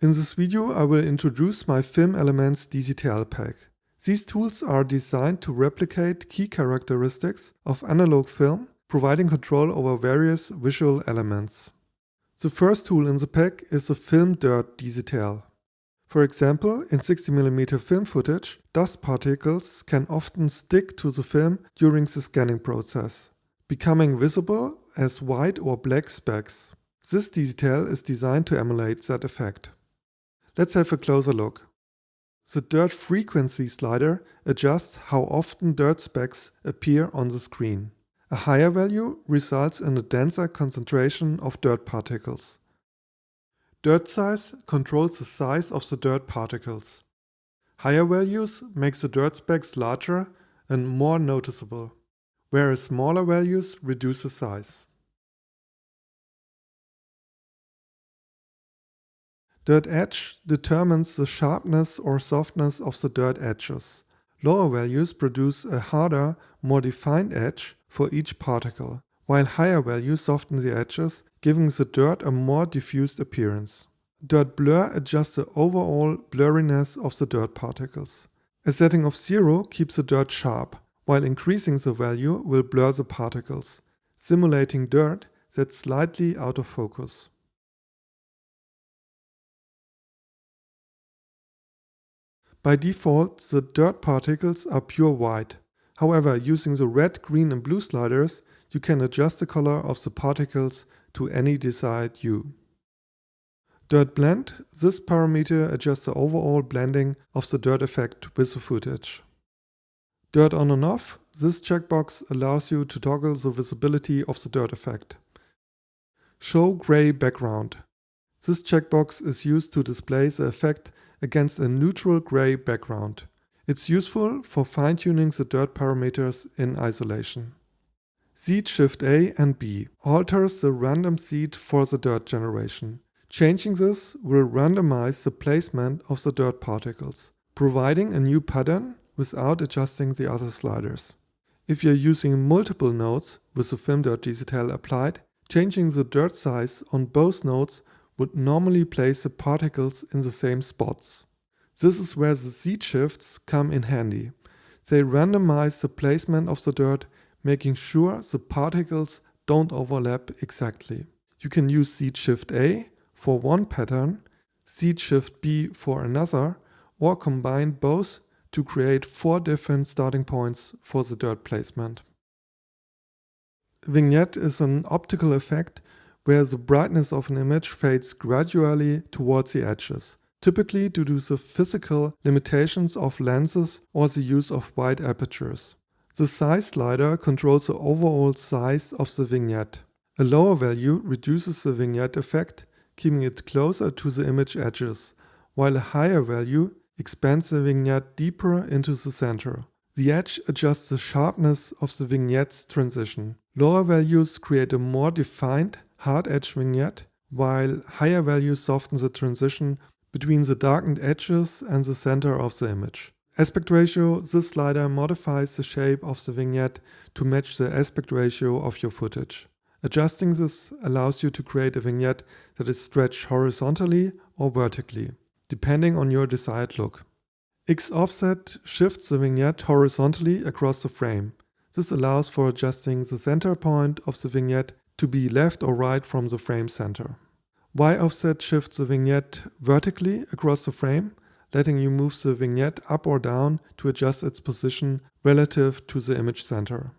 In this video I will introduce my Film Elements DCTL pack. These tools are designed to replicate key characteristics of analog film, providing control over various visual elements. The first tool in the pack is the Film Dirt DCTL. For example, in 60mm film footage, dust particles can often stick to the film during the scanning process, becoming visible as white or black specks. This DCTL is designed to emulate that effect. Let's have a closer look. The dirt frequency slider adjusts how often dirt specks appear on the screen. A higher value results in a denser concentration of dirt particles. Dirt size controls the size of the dirt particles. Higher values make the dirt specks larger and more noticeable, whereas smaller values reduce the size. Dirt edge determines the sharpness or softness of the dirt edges. Lower values produce a harder, more defined edge for each particle, while higher values soften the edges, giving the dirt a more diffused appearance. Dirt blur adjusts the overall blurriness of the dirt particles. A setting of 0 keeps the dirt sharp, while increasing the value will blur the particles, simulating dirt that's slightly out of focus. By default, the dirt particles are pure white. However, using the red, green and blue sliders, you can adjust the color of the particles to any desired hue. Dirt blend, this parameter adjusts the overall blending of the dirt effect with the footage. Dirt on and off, this checkbox allows you to toggle the visibility of the dirt effect. Show gray background. This checkbox is used to display the effect against a neutral gray background. It's useful for fine-tuning the dirt parameters in isolation. Seed Shift A and B alters the random seed for the dirt generation. Changing this will randomize the placement of the dirt particles, providing a new pattern without adjusting the other sliders. If you're using multiple nodes with the Film Dirt DCTL applied, changing the dirt size on both nodes would normally place the particles in the same spots. This is where the seed shifts come in handy. They randomize the placement of the dirt, making sure the particles don't overlap exactly. You can use Seed Shift A for one pattern, Seed Shift B for another, or combine both to create 4 different starting points for the dirt placement. Vignette is an optical effect where the brightness of an image fades gradually towards the edges, typically due to the physical limitations of lenses or the use of wide apertures. The size slider controls the overall size of the vignette. A lower value reduces the vignette effect, keeping it closer to the image edges, while a higher value expands the vignette deeper into the center. The edge adjusts the sharpness of the vignette's transition. Lower values create a more defined, hard edge vignette, while higher values soften the transition between the darkened edges and the center of the image. Aspect ratio, this slider modifies the shape of the vignette to match the aspect ratio of your footage. Adjusting this allows you to create a vignette that is stretched horizontally or vertically, depending on your desired look. X offset shifts the vignette horizontally across the frame. This allows for adjusting the center point of the vignette to be left or right from the frame center. Y offset shifts the vignette vertically across the frame, letting you move the vignette up or down to adjust its position relative to the image center.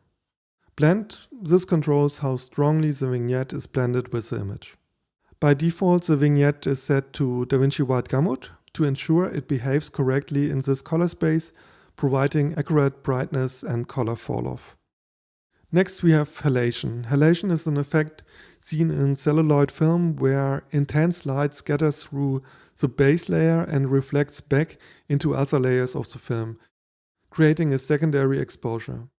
Blend, this controls how strongly the vignette is blended with the image. By default, the vignette is set to DaVinci White Gamut to ensure it behaves correctly in this color space, providing accurate brightness and color falloff. Next we have halation. Halation is an effect seen in celluloid film where intense light scatters through the base layer and reflects back into other layers of the film, creating a secondary exposure.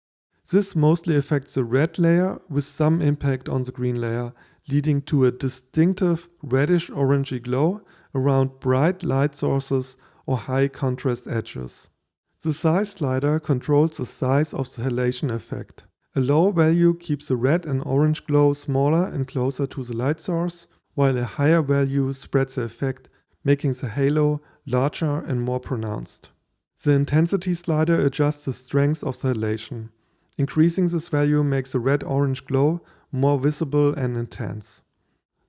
This mostly affects the red layer with some impact on the green layer, leading to a distinctive reddish-orangey glow around bright light sources or high contrast edges. The size slider controls the size of the halation effect. A lower value keeps the red and orange glow smaller and closer to the light source, while a higher value spreads the effect making the halo larger and more pronounced. The intensity slider adjusts the strength of the halation. Increasing this value makes the red-orange glow more visible and intense.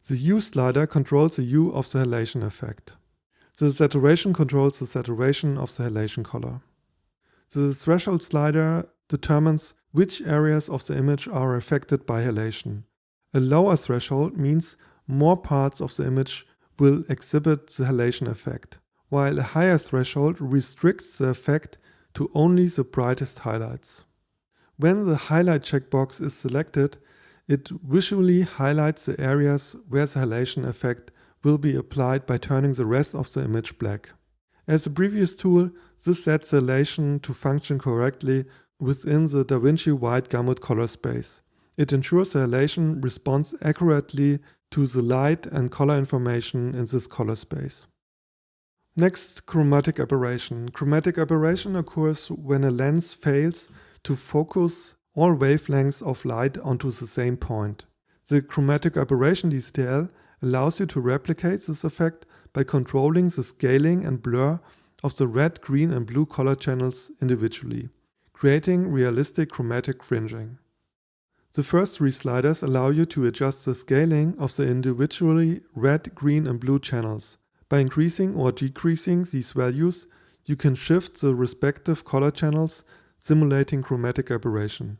The hue slider controls the hue of the halation effect. The saturation controls the saturation of the halation color. The threshold slider determines which areas of the image are affected by halation. A lower threshold means more parts of the image will exhibit the halation effect, while a higher threshold restricts the effect to only the brightest highlights. When the highlight checkbox is selected, it visually highlights the areas where the halation effect will be applied by turning the rest of the image black. As the previous tool, this sets the halation to function correctly within the DaVinci wide gamut color space. It ensures the halation responds accurately to the light and color information in this color space. Next, chromatic aberration. Chromatic aberration occurs when a lens fails to focus all wavelengths of light onto the same point. The Chromatic Aberration DCTL allows you to replicate this effect by controlling the scaling and blur of the red, green and blue color channels individually, creating realistic chromatic fringing. The first three sliders allow you to adjust the scaling of the individually red, green and blue channels. By increasing or decreasing these values, you can shift the respective color channels, simulating chromatic aberration.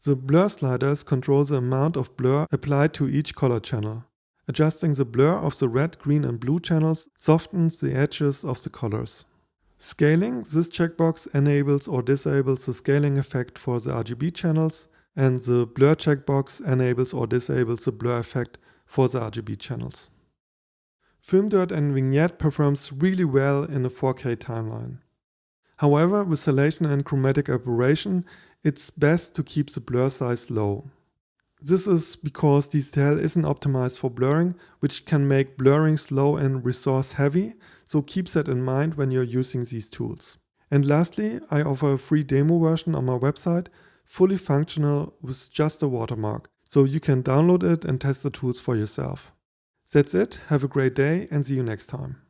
The blur sliders control the amount of blur applied to each color channel. Adjusting the blur of the red, green and blue channels softens the edges of the colors. Scaling, this checkbox enables or disables the scaling effect for the RGB channels, and the blur checkbox enables or disables the blur effect for the RGB channels. Film Dirt and Vignette performs really well in a 4K timeline. However, with halation and chromatic aberration, it's best to keep the blur size low. This is because DCTL isn't optimized for blurring, which can make blurring slow and resource heavy, so keep that in mind when you're using these tools. And lastly, I offer a free demo version on my website, fully functional with just a watermark, so you can download it and test the tools for yourself. That's it, have a great day and see you next time.